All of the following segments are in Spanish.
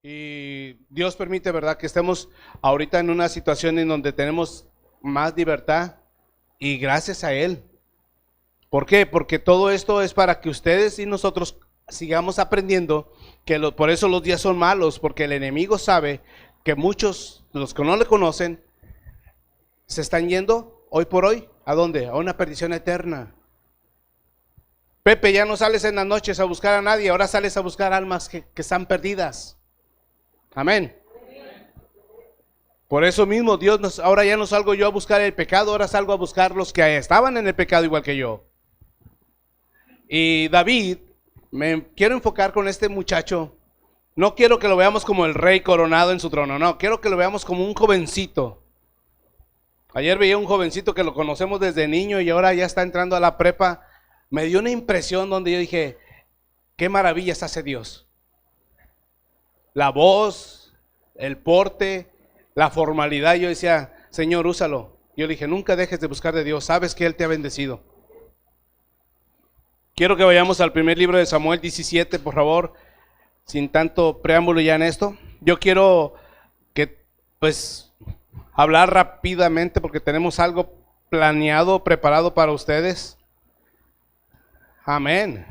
Y Dios permite, ¿verdad?, que estemos ahorita en una situación en donde tenemos más libertad y gracias a Él. ¿Por qué? Porque todo esto es para que ustedes y nosotros sigamos aprendiendo que por eso los días son malos, porque el enemigo sabe que muchos, los que no le conocen, se están yendo hoy por hoy. ¿A dónde? A una perdición eterna. Pepe, ya no sales en las noches a buscar a nadie, ahora sales a buscar almas que están perdidas. Amén. Por eso mismo ahora ya no salgo yo a buscar el pecado, ahora salgo a buscar los que estaban en el pecado igual que yo. Y David, me quiero enfocar con este muchacho. No quiero que lo veamos como el rey coronado en su trono, no, quiero que lo veamos como un jovencito. Ayer veía un jovencito que lo conocemos desde niño y ahora ya está entrando a la prepa. Me dio una impresión donde yo dije, qué maravillas hace Dios. La voz, el porte, la formalidad. Yo decía, Señor, úsalo. Yo le dije, nunca dejes de buscar de Dios, sabes que Él te ha bendecido. Quiero que vayamos al primer libro de Samuel 17, por favor, sin tanto preámbulo ya en esto. Yo quiero que, hablar rápidamente porque tenemos algo planeado, preparado para ustedes. Amén.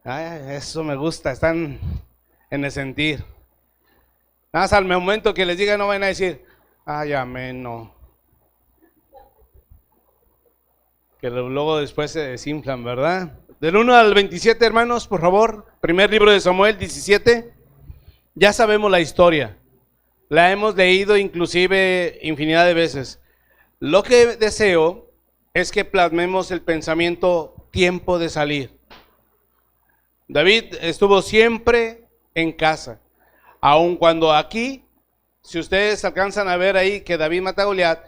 Ay, eso me gusta, están en el sentir. Nada más al momento que les diga no van a decir, ay, amén, no. Que luego después se desinflan, ¿verdad? Del 1 al 27, hermanos, por favor. Primer libro de Samuel 17. Ya sabemos la historia. La hemos leído inclusive infinidad de veces. Lo que deseo es que plasmemos el pensamiento tiempo de salir. David estuvo siempre en casa. Aun cuando aquí, si ustedes alcanzan a ver ahí que David mata a Goliat,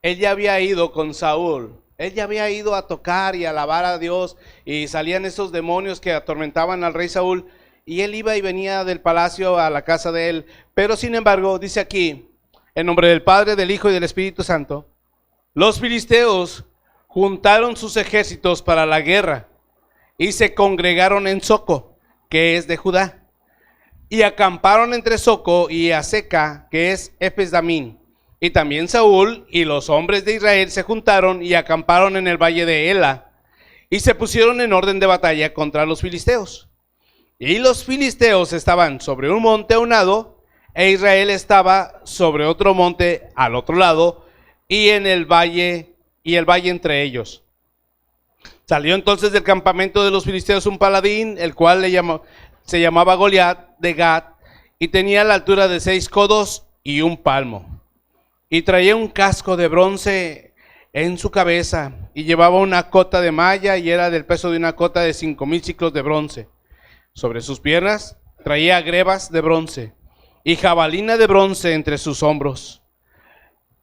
él ya había ido con Saúl. Él ya había ido a tocar y alabar a Dios y salían esos demonios que atormentaban al rey Saúl y él iba y venía del palacio a la casa de él. Pero sin embargo, dice aquí, en nombre del Padre, del Hijo y del Espíritu Santo, los filisteos juntaron sus ejércitos para la guerra y se congregaron en Soco, que es de Judá, y acamparon entre Soco y Aseca, que es Efes-Damín. Y también Saúl y los hombres de Israel se juntaron y acamparon en el valle de Ela y se pusieron en orden de batalla contra los filisteos. Y los filisteos estaban sobre un monte a un lado e Israel estaba sobre otro monte al otro lado y el valle entre ellos. Salió entonces del campamento de los filisteos un paladín, el cual se llamaba Goliat de Gat y tenía la altura de 6 codos y un palmo. Y traía un casco de bronce en su cabeza y llevaba una cota de malla y era del peso de una cota de 5,000 siclos de bronce. Sobre sus piernas traía grebas de bronce y jabalina de bronce entre sus hombros.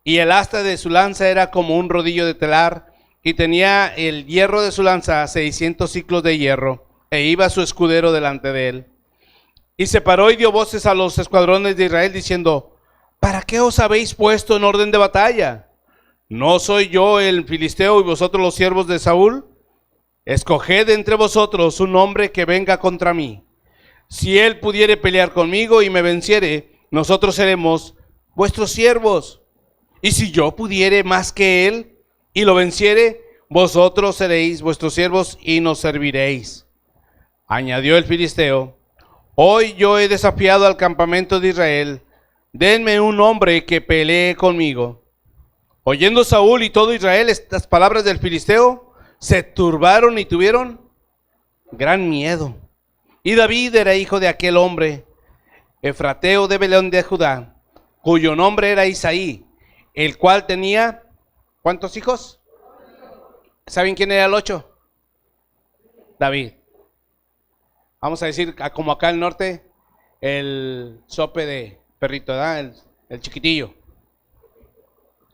Y el asta de su lanza era como un rodillo de telar y tenía el hierro de su lanza 600 siclos de hierro e iba su escudero delante de él. Y se paró y dio voces a los escuadrones de Israel diciendo, ¿para qué os habéis puesto en orden de batalla? ¿No soy yo el filisteo y vosotros los siervos de Saúl? Escoged entre vosotros un hombre que venga contra mí. Si él pudiere pelear conmigo y me venciere, nosotros seremos vuestros siervos. Y si yo pudiere más que él y lo venciere, vosotros seréis vuestros siervos y nos serviréis. Añadió el filisteo, hoy yo he desafiado al campamento de Israel. Denme un hombre que pelee conmigo. Oyendo Saúl y todo Israel estas palabras del filisteo, se turbaron y tuvieron gran miedo. Y David era hijo de aquel hombre, efrateo de Belén de Judá, cuyo nombre era Isaí, el cual tenía, ¿cuántos hijos? ¿Saben quién era el 8? David. Vamos a decir, como acá al norte, el sope de perrito, ¿verdad? El chiquitillo.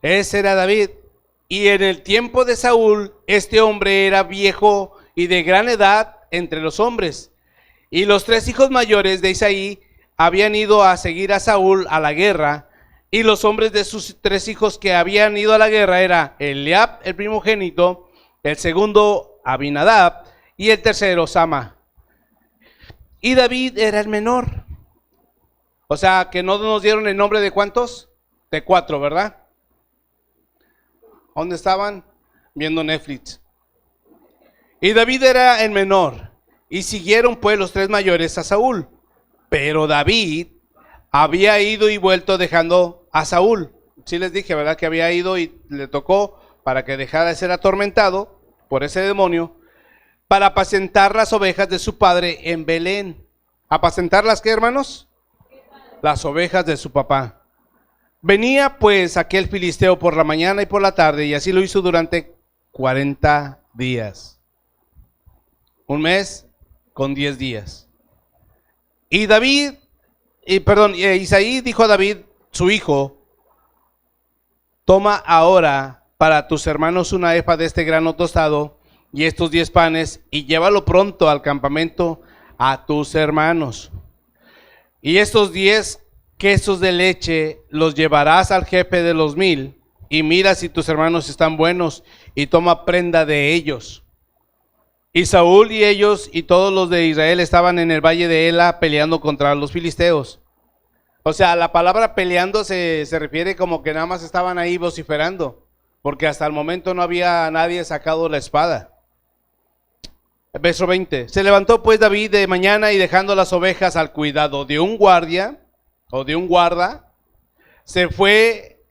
Ese era David. Y en el tiempo de Saúl, este hombre era viejo y de gran edad entre los hombres. Y los 3 hijos mayores de Isaí habían ido a seguir a Saúl a la guerra. Y los hombres de sus 3 hijos que habían ido a la guerra era Eliab, el primogénito, el segundo Abinadab y el tercero Sama. Y David era el menor. O sea, que no nos dieron el nombre de ¿cuántos? De 4, ¿verdad? ¿Dónde estaban? Viendo Netflix. Y David era el menor. Y siguieron pues los 3 mayores a Saúl. Pero David había ido y vuelto dejando a Saúl. Sí les dije, ¿verdad? Que había ido y le tocó para que dejara de ser atormentado por ese demonio, para apacentar las ovejas de su padre en Belén. ¿Apacentar las qué, hermanos? Las ovejas de su papá. Venía pues aquel filisteo por la mañana y por la tarde, y así lo hizo durante 40 días. Un mes con 10 días. Y Isaí dijo a David, su hijo: toma ahora para tus hermanos una efa de este grano tostado y estos 10 panes, y llévalo pronto al campamento a tus hermanos. Y estos 10 quesos de leche los llevarás al jefe de los 1000, y mira si tus hermanos están buenos, y toma prenda de ellos. Y Saúl y ellos y todos los de Israel estaban en el valle de Ela peleando contra los filisteos. O sea, la palabra peleando se refiere como que nada más estaban ahí vociferando, porque hasta el momento no había nadie sacado la espada. Verso 20. Se levantó pues David de mañana y dejando las ovejas al cuidado de un guardia o de un guarda, se fue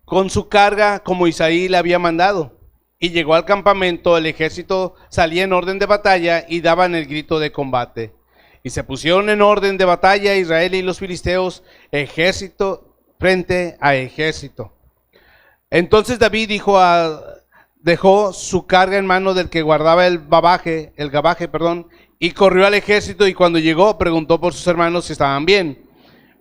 con su carga como Isaí le había mandado. Y llegó al campamento, el ejército salía en orden de batalla y daban el grito de combate. Y se pusieron en orden de batalla Israel y los filisteos, ejército frente a ejército. Entonces David dejó su carga en mano del que guardaba el gabaje, y corrió al ejército, y cuando llegó preguntó por sus hermanos si estaban bien.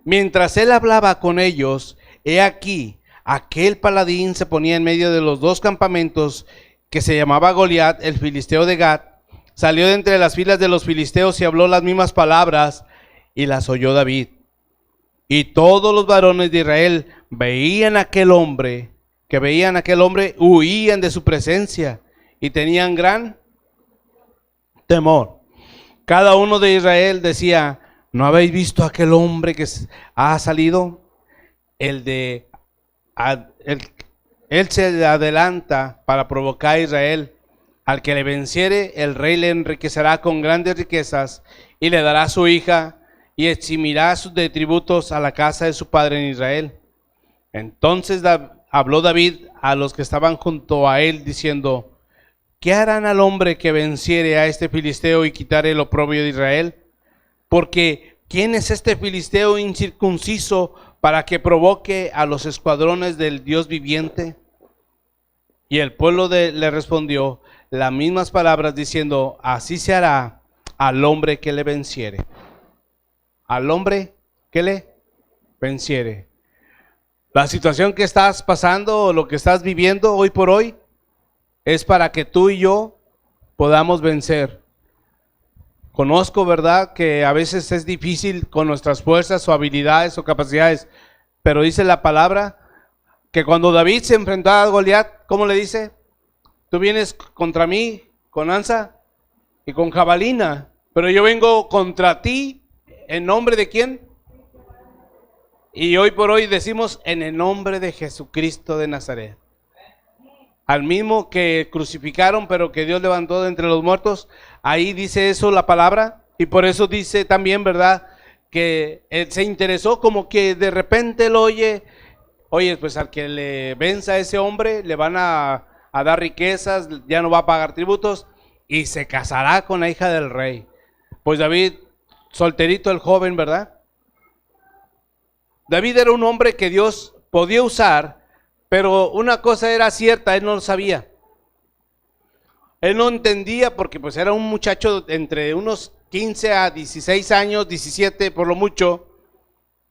Mientras él hablaba con ellos, he aquí, aquel paladín se ponía en medio de los 2 campamentos, que se llamaba Goliat, el filisteo de Gat. Salió de entre las filas de los filisteos y habló las mismas palabras, y las oyó David. Y todos los varones de Israel veían a aquel hombre, huían de su presencia y tenían gran temor. Cada uno de Israel decía: ¿no habéis visto a aquel hombre que ha salido? Él se adelanta para provocar a Israel. Al que le venciere, el rey le enriquecerá con grandes riquezas y le dará su hija, y eximirá de tributos a la casa de su padre en Israel. Entonces habló David a los que estaban junto a él, diciendo: ¿qué harán al hombre que venciere a este filisteo y quitare el oprobio de Israel? Porque ¿quién es este filisteo incircunciso para que provoque a los escuadrones del Dios viviente? Y el pueblo le respondió las mismas palabras, diciendo: así se hará al hombre que le venciere. Al hombre que le venciere. La situación que estás pasando o lo que estás viviendo hoy por hoy es para que tú y yo podamos vencer. Conozco, ¿verdad?, que a veces es difícil con nuestras fuerzas o habilidades o capacidades, pero dice la palabra que cuando David se enfrentó a Goliat, ¿cómo le dice? Tú vienes contra mí con lanza y con jabalina, pero yo vengo contra ti ¿en nombre de quién? Y hoy por hoy decimos: en el nombre de Jesucristo de Nazaret. Al mismo que crucificaron, pero que Dios levantó de entre los muertos. Ahí dice eso la palabra. Y por eso dice también, ¿verdad?, que él se interesó, como que de repente lo oye, pues al que le venza a ese hombre le van a dar riquezas, ya no va a pagar tributos y se casará con la hija del rey. Pues David, solterito el joven, ¿verdad? David era un hombre que Dios podía usar, pero una cosa era cierta, él no lo sabía. Él no entendía, porque pues era un muchacho entre unos 15 a 16 años, 17 por lo mucho,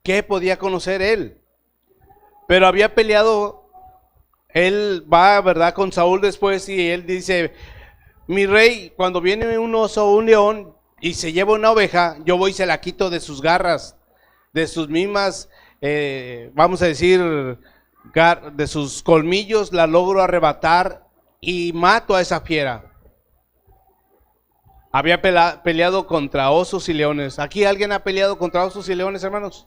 ¿qué podía conocer él? Pero había peleado, él va, ¿verdad?, con Saúl después, y él dice: mi rey, cuando viene un oso o un león y se lleva una oveja, yo voy y se la quito de sus garras, de sus mismas, vamos a decir, de sus colmillos, la logro arrebatar y mato a esa fiera. Había peleado contra osos y leones. ¿Aquí alguien ha peleado contra osos y leones, hermanos?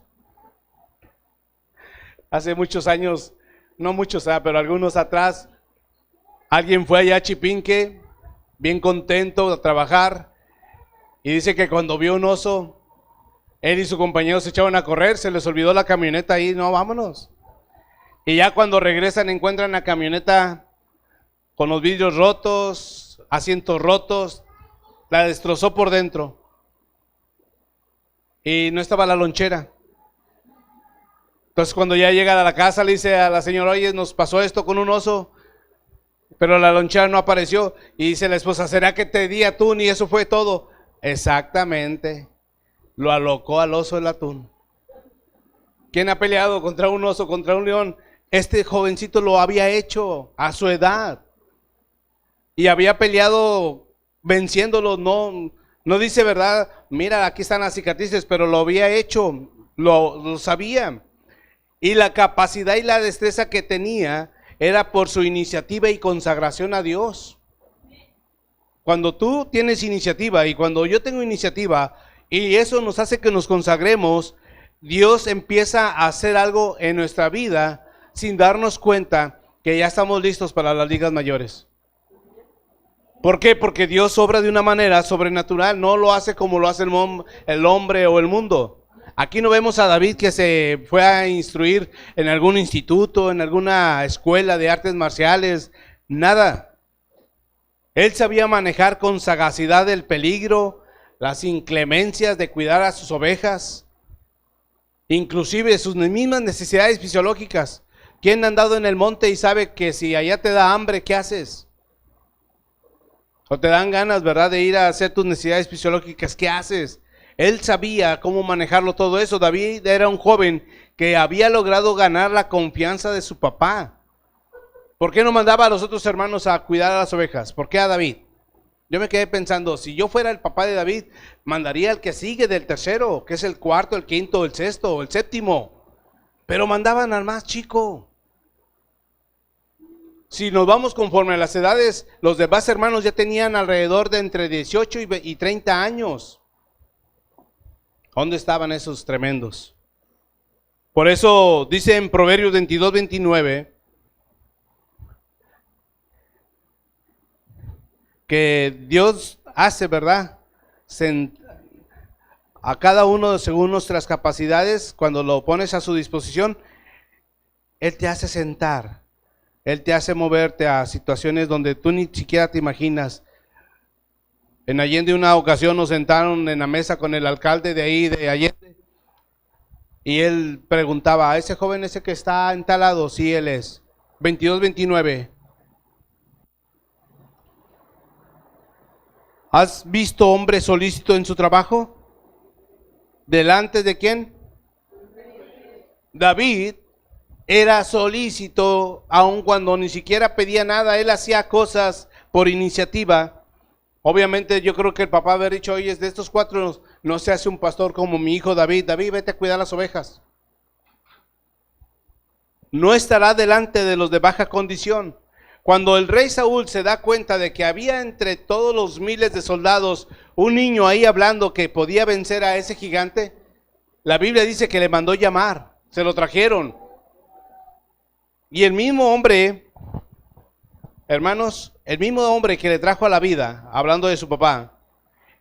hace muchos años, no muchos, pero algunos atrás, alguien fue allá a Chipinque, bien contento a trabajar, y dice que cuando vio un oso, él y su compañero se echaban a correr, se les olvidó la camioneta ahí, no, vámonos. Y ya cuando regresan encuentran la camioneta con los vidrios rotos, asientos rotos, la destrozó por dentro. Y no estaba la lonchera. Entonces cuando ya llega a la casa le dice a la señora, oye, nos pasó esto con un oso, pero la lonchera no apareció. Y dice la esposa, ¿será que te di atún y eso fue todo? Exactamente, lo alocó al oso el atún. ¿Quién ha peleado contra un oso, contra un león? Este jovencito lo había hecho a su edad. Y había peleado venciéndolo, no dice verdad, mira, aquí están las cicatrices, pero lo había hecho, lo sabía. Y la capacidad y la destreza que tenía era por su iniciativa y consagración a Dios. Cuando tú tienes iniciativa y cuando yo tengo iniciativa y eso nos hace que nos consagremos, Dios empieza a hacer algo en nuestra vida sin darnos cuenta que ya estamos listos para las ligas mayores. ¿Por qué? Porque Dios obra de una manera sobrenatural, no lo hace como lo hace el hombre o el mundo. Aquí no vemos a David que se fue a instruir en algún instituto, en alguna escuela de artes marciales, nada. Él sabía manejar con sagacidad el peligro, las inclemencias de cuidar a sus ovejas, inclusive sus mismas necesidades fisiológicas. ¿Quién ha andado en el monte y sabe que si allá te da hambre, qué haces? O te dan ganas, ¿verdad?, de ir a hacer tus necesidades fisiológicas, ¿qué haces? Él sabía cómo manejarlo todo eso. David era un joven que había logrado ganar la confianza de su papá. ¿Por qué no mandaba a los otros hermanos a cuidar a las ovejas? ¿Por qué a David? Yo me quedé pensando, si yo fuera el papá de David, mandaría al que sigue del tercero, que es el cuarto, el quinto, el sexto, el séptimo. Pero mandaban al más chico. Si nos vamos conforme a las edades, los demás hermanos ya tenían alrededor de entre 18 y 30 años. ¿Dónde estaban esos tremendos? Por eso dice en Proverbios 22, 29, que Dios hace, ¿verdad?, a cada uno según nuestras capacidades. Cuando lo pones a su disposición, Él te hace sentar, Él te hace moverte a situaciones donde tú ni siquiera te imaginas. En Allende una ocasión nos sentaron en la mesa con el alcalde de ahí, de Allende, y él preguntaba, ¿a ese joven ese que está entalado? Sí, él es. 22, 29. ¿Has visto hombre solícito en su trabajo? ¿Delante de quién? David era solícito, aun cuando ni siquiera pedía nada. Él hacía cosas por iniciativa. Obviamente yo creo que el papá había dicho, oye, de estos cuatro no se hace un pastor como mi hijo David. David, vete a cuidar las ovejas. No estará delante de los de baja condición. Cuando el rey Saúl se da cuenta de que había entre todos los miles de soldados un niño ahí hablando que podía vencer a ese gigante, la Biblia dice que le mandó llamar, se lo trajeron. Y el mismo hombre, hermanos, el mismo hombre que le trajo a la vida, hablando de su papá,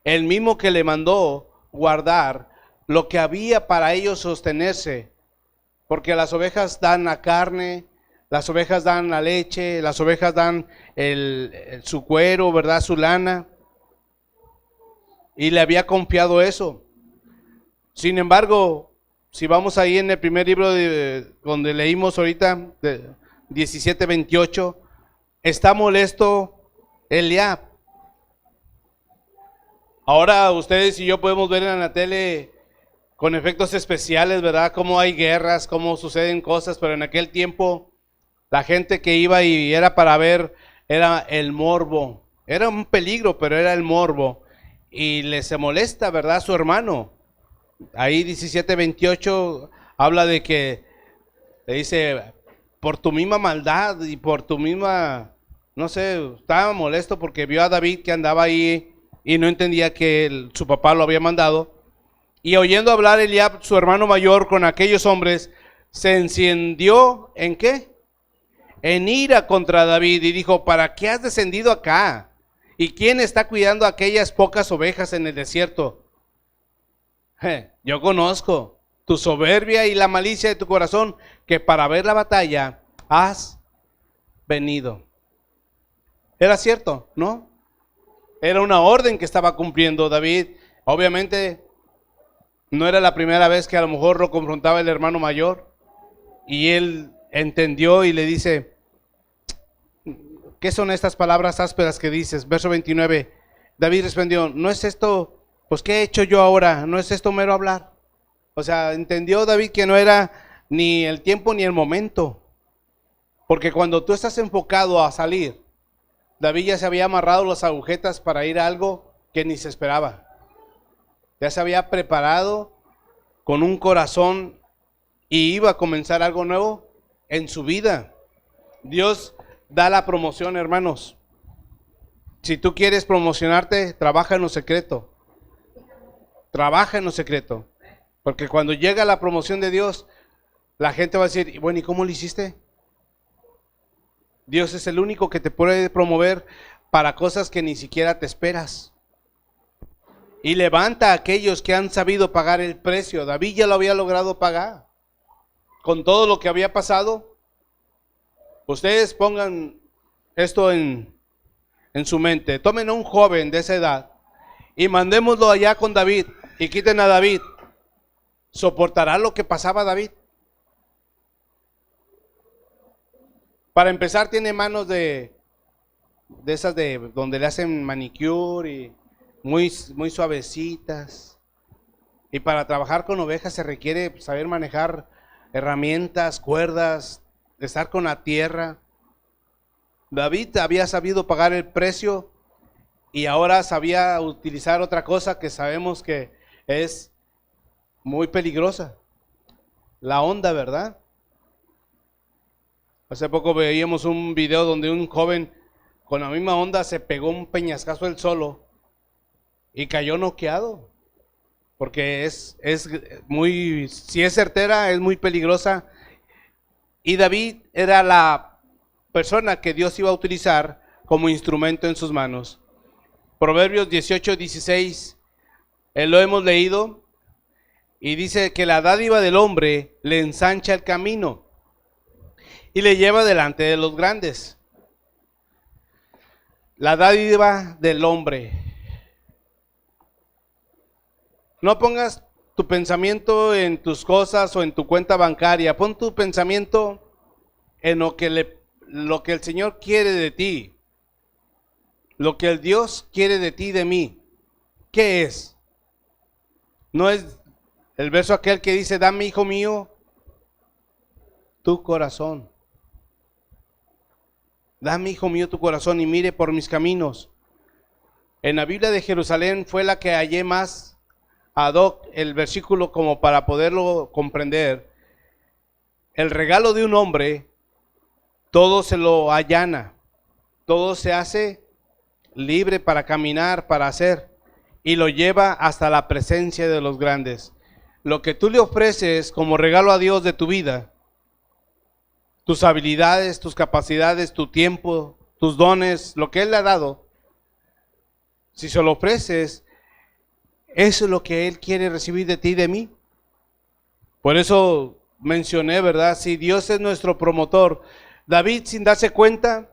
el mismo que le mandó guardar lo que había para ellos sostenerse, porque las ovejas dan la carne, las ovejas dan la leche, las ovejas dan su cuero, ¿verdad?, su lana, y le había confiado eso. Sin embargo, si vamos ahí en el primer libro donde leímos ahorita, 17:28, está molesto Eliab. Ahora ustedes y yo podemos ver en la tele con efectos especiales, ¿verdad?, cómo hay guerras, cómo suceden cosas, pero en aquel tiempo la gente que iba y era para ver, era el morbo. Era un peligro, pero era el morbo. Y le se molesta, ¿verdad?, su hermano. Ahí 17:28 habla de que le dice, por tu misma maldad y por tu misma, no sé, estaba molesto porque vio a David que andaba ahí y no entendía que su papá lo había mandado. Y oyendo hablar Eliab, su hermano mayor, con aquellos hombres, se encendió ¿en qué? En ira contra David y dijo, ¿para qué has descendido acá? ¿Y quién está cuidando aquellas pocas ovejas en el desierto? Yo conozco tu soberbia y la malicia de tu corazón, que para ver la batalla has venido. Era cierto, ¿no? Era una orden que estaba cumpliendo David. Obviamente no era la primera vez que a lo mejor lo confrontaba el hermano mayor. Y él entendió y le dice, ¿qué son estas palabras ásperas que dices? Verso 29, David respondió, ¿no es esto, pues qué he hecho yo ahora? ¿No es esto mero hablar? O sea, entendió David que no era ni el tiempo ni el momento. Porque cuando tú estás enfocado a salir, David ya se había amarrado las agujetas para ir a algo que ni se esperaba. Ya se había preparado con un corazón y iba a comenzar algo nuevo en su vida. Dios da la promoción, hermanos. Si tú quieres promocionarte, trabaja en lo secreto. Trabaja en lo secreto. Porque cuando llega la promoción de Dios, la gente va a decir, bueno, ¿y cómo lo hiciste? Dios es el único que te puede promover para cosas que ni siquiera te esperas. Y levanta a aquellos que han sabido pagar el precio. David ya lo había logrado pagar. Con todo lo que había pasado. Ustedes pongan esto en su mente. Tomen a un joven de esa edad y mandémoslo allá con David y quiten a David. ¿Soportará lo que pasaba David? Para empezar, tiene manos de esas de donde le hacen manicure y muy suavecitas. Y para trabajar con ovejas se requiere saber manejar herramientas, cuerdas, estar con la tierra. David había sabido pagar el precio y ahora sabía utilizar otra cosa que sabemos que es muy peligrosa. La onda, ¿verdad? Hace poco veíamos un video donde un joven con la misma onda se pegó un peñascazo él solo y cayó noqueado. Porque es muy, si es certera, es muy peligrosa. Y David era la persona que Dios iba a utilizar como instrumento en sus manos. Proverbios 18:16, lo hemos leído y dice que la dádiva del hombre le ensancha el camino y le lleva delante de los grandes. La dádiva del hombre. No pongas tu pensamiento en tus cosas o en tu cuenta bancaria. Pon tu pensamiento en lo que el Señor quiere de ti. Lo que el Dios quiere de ti y de mí. ¿Qué es? No es el verso aquel que dice, dame, hijo mío, tu corazón. Dame, hijo mío, tu corazón y mire por mis caminos. En la Biblia de Jerusalén fue la que hallé más ad hoc el versículo como para poderlo comprender. El regalo de un hombre, todo se lo allana, todo se hace libre para caminar, para hacer, y lo lleva hasta la presencia de los grandes. Lo que tú le ofreces como regalo a Dios de tu vida, tus habilidades, tus capacidades, tu tiempo, tus dones, lo que Él le ha dado, si se lo ofreces, eso es lo que Él quiere recibir de ti y de mí. Por eso mencioné, ¿verdad? Si Dios es nuestro promotor, David, sin darse cuenta,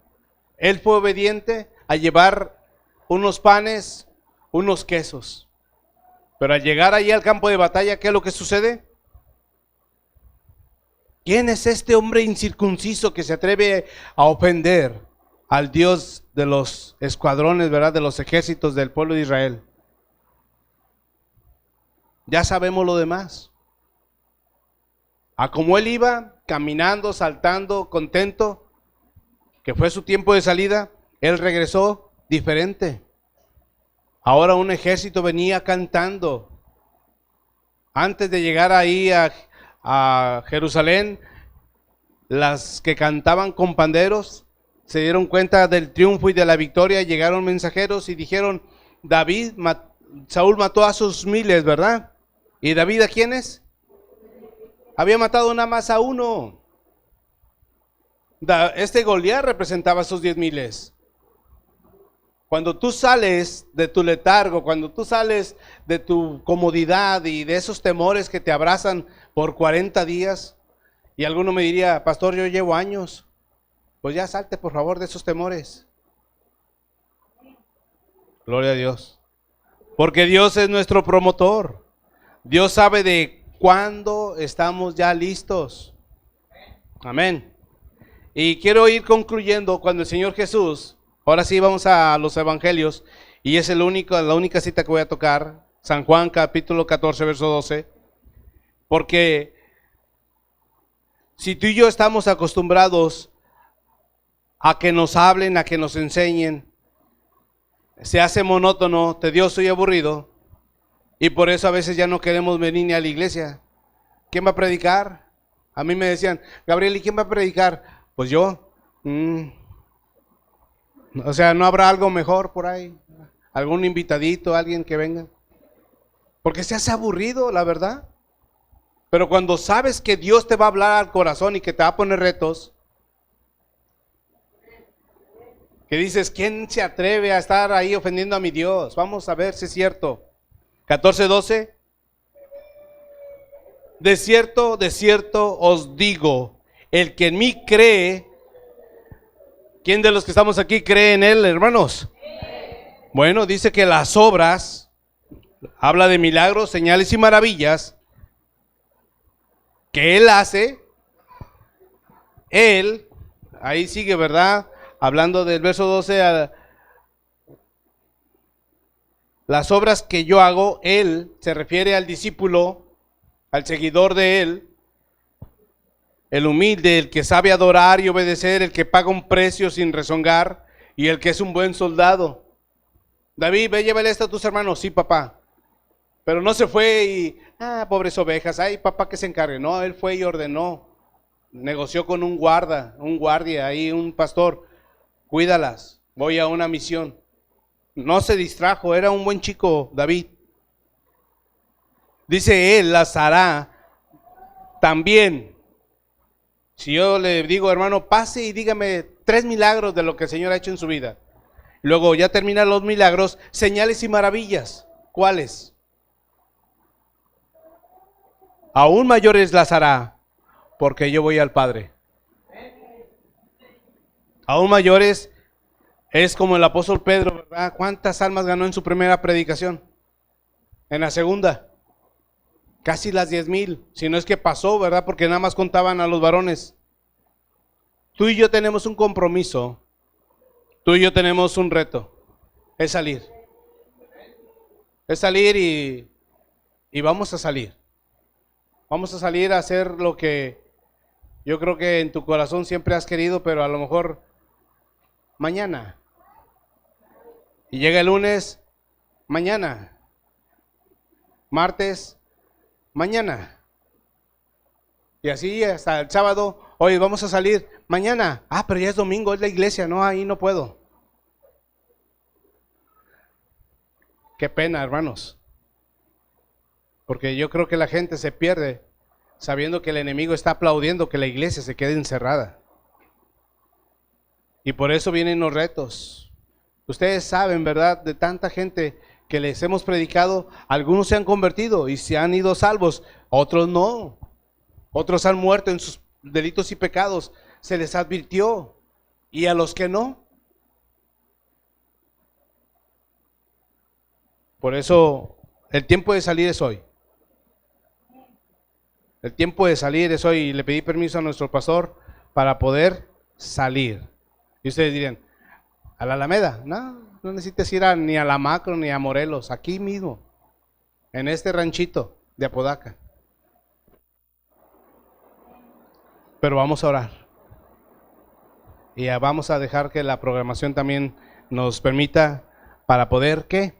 él fue obediente a llevar unos panes, unos quesos. Pero al llegar allí al campo de batalla, ¿qué es lo que sucede? ¿Quién es este hombre incircunciso que se atreve a ofender al Dios de los escuadrones, ¿verdad? De los ejércitos del pueblo de Israel. Ya sabemos lo demás. A como él iba, caminando, saltando, contento, que fue su tiempo de salida, él regresó diferente. Ahora un ejército venía cantando. Antes de llegar ahí a Jerusalén, las que cantaban con panderos se dieron cuenta del triunfo y de la victoria. Llegaron mensajeros y dijeron: Saúl mató a sus miles, ¿verdad? ¿Y David a quiénes? había matado nada más a uno. Este Goliat representaba esos 10,000. Cuando tú sales de tu letargo, cuando tú sales de tu comodidad y de esos temores que te abrazan por 40 días, y alguno me diría, pastor, yo llevo años, pues ya salte por favor de esos temores. Gloria a Dios. Porque Dios es nuestro promotor. Dios sabe de cuándo estamos ya listos. Amén. Y quiero ir concluyendo cuando el Señor Jesús, ahora sí vamos a los evangelios, y es la única cita que voy a tocar, San Juan capítulo 14, verso 12, porque si tú y yo estamos acostumbrados a que nos hablen, a que nos enseñen, se hace monótono, tedioso y aburrido, y por eso a veces ya no queremos venir ni a la iglesia. ¿Quién va a predicar? A mí me decían, Gabriel, ¿y quién va a predicar? Pues yo. O sea, ¿no habrá algo mejor por ahí? ¿Algún invitadito, alguien que venga? Porque se hace aburrido, la verdad. Pero cuando sabes que Dios te va a hablar al corazón y que te va a poner retos, que dices, ¿quién se atreve a estar ahí ofendiendo a mi Dios? Vamos a ver si es cierto. 14:12. De cierto os digo, el que en mí cree. ¿Quién de los que estamos aquí cree en Él, hermanos? Bueno, dice que las obras, habla de milagros, señales y maravillas, que Él hace, Él, ahí sigue, ¿verdad? Hablando del verso 12, las obras que yo hago, Él, se refiere al discípulo, al seguidor de Él, el humilde, el que sabe adorar y obedecer, el que paga un precio sin rezongar y el que es un buen soldado. David, ve, llévale esto a tus hermanos. Sí, papá. Pero no se fue y, pobres ovejas, ay, papá que se encargue. No, él fue y ordenó. Negoció con un guardia, ahí un pastor. Cuídalas, voy a una misión. No se distrajo, era un buen chico, David. Dice él, las hará también. Si yo le digo, hermano, pase y dígame 3 milagros de lo que el Señor ha hecho en su vida. Luego ya terminan los milagros, señales y maravillas. ¿Cuáles? Aún mayores las hará, porque yo voy al Padre. Aún mayores es como el apóstol Pedro, ¿verdad? ¿Cuántas almas ganó en su primera predicación? En la segunda. Casi las 10,000, si no es que pasó, ¿verdad? Porque nada más contaban a los varones. Tú y yo tenemos un compromiso, tú y yo tenemos un reto, es salir. Es salir y vamos a salir. Vamos a salir a hacer lo que yo creo que en tu corazón siempre has querido, pero a lo mejor mañana. Y llega el lunes, mañana. Martes, mañana. Y así hasta el sábado, oye, vamos a salir mañana. Pero ya es domingo, es la iglesia, no, ahí no puedo. Qué pena, hermanos. Porque yo creo que la gente se pierde sabiendo que el enemigo está aplaudiendo que la iglesia se quede encerrada. Y por eso vienen los retos. Ustedes saben, ¿verdad? De tanta gente que les hemos predicado, algunos se han convertido y se han ido salvos, otros no. Otros han muerto en sus delitos y pecados, se les advirtió. Y a los que no. Por eso el tiempo de salir es hoy. El tiempo de salir es hoy. Y le pedí permiso a nuestro pastor para poder salir. Y ustedes dirían, ¿a la Alameda? No necesitas ir ni a la Macro ni a Morelos, aquí mismo, en este ranchito de Apodaca. Pero vamos a orar. Y vamos a dejar que la programación también nos permita para poder, ¿qué?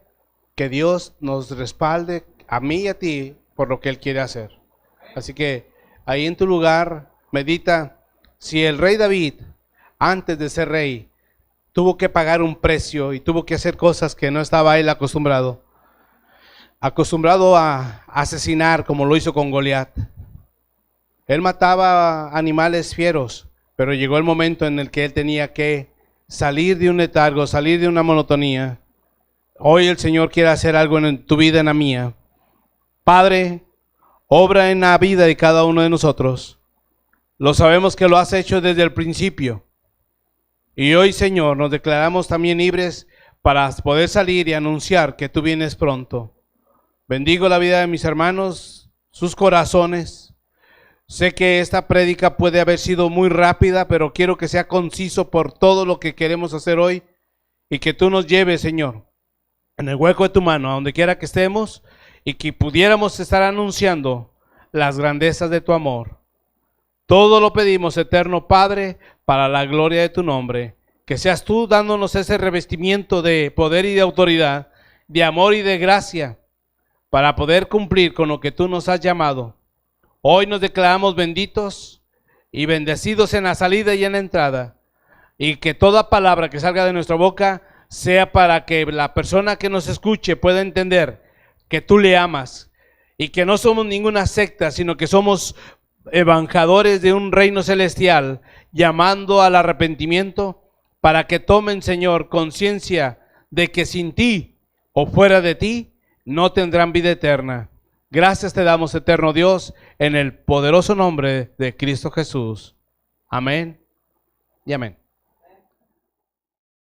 Que Dios nos respalde a mí y a ti por lo que Él quiere hacer. Así que ahí en tu lugar, medita, si el rey David, antes de ser rey, tuvo que pagar un precio y tuvo que hacer cosas que no estaba él acostumbrado a asesinar como lo hizo con Goliat. Él mataba animales fieros, pero llegó el momento en el que él tenía que salir de un letargo, salir de una monotonía. Hoy el Señor quiere hacer algo en tu vida, en la mía. Padre, obra en la vida de cada uno de nosotros. Lo sabemos que lo has hecho desde el principio. Y hoy, Señor, nos declaramos también libres para poder salir y anunciar que tú vienes pronto. Bendigo la vida de mis hermanos, sus corazones. Sé que esta prédica puede haber sido muy rápida, pero quiero que sea conciso por todo lo que queremos hacer hoy y que tú nos lleves, Señor, en el hueco de tu mano, a donde quiera que estemos, y que pudiéramos estar anunciando las grandezas de tu amor. Todo lo pedimos, eterno Padre, para la gloria de tu nombre. Que seas tú dándonos ese revestimiento de poder y de autoridad, de amor y de gracia, para poder cumplir con lo que tú nos has llamado. Hoy nos declaramos benditos y bendecidos en la salida y en la entrada. Y que toda palabra que salga de nuestra boca sea para que la persona que nos escuche pueda entender que tú le amas y que no somos ninguna secta, sino que somos evangelistas de un reino celestial, llamando al arrepentimiento para que tomen, Señor, conciencia de que sin ti o fuera de ti no tendrán vida eterna. Gracias te damos, eterno Dios, en el poderoso nombre de Cristo Jesús. Amén y amén.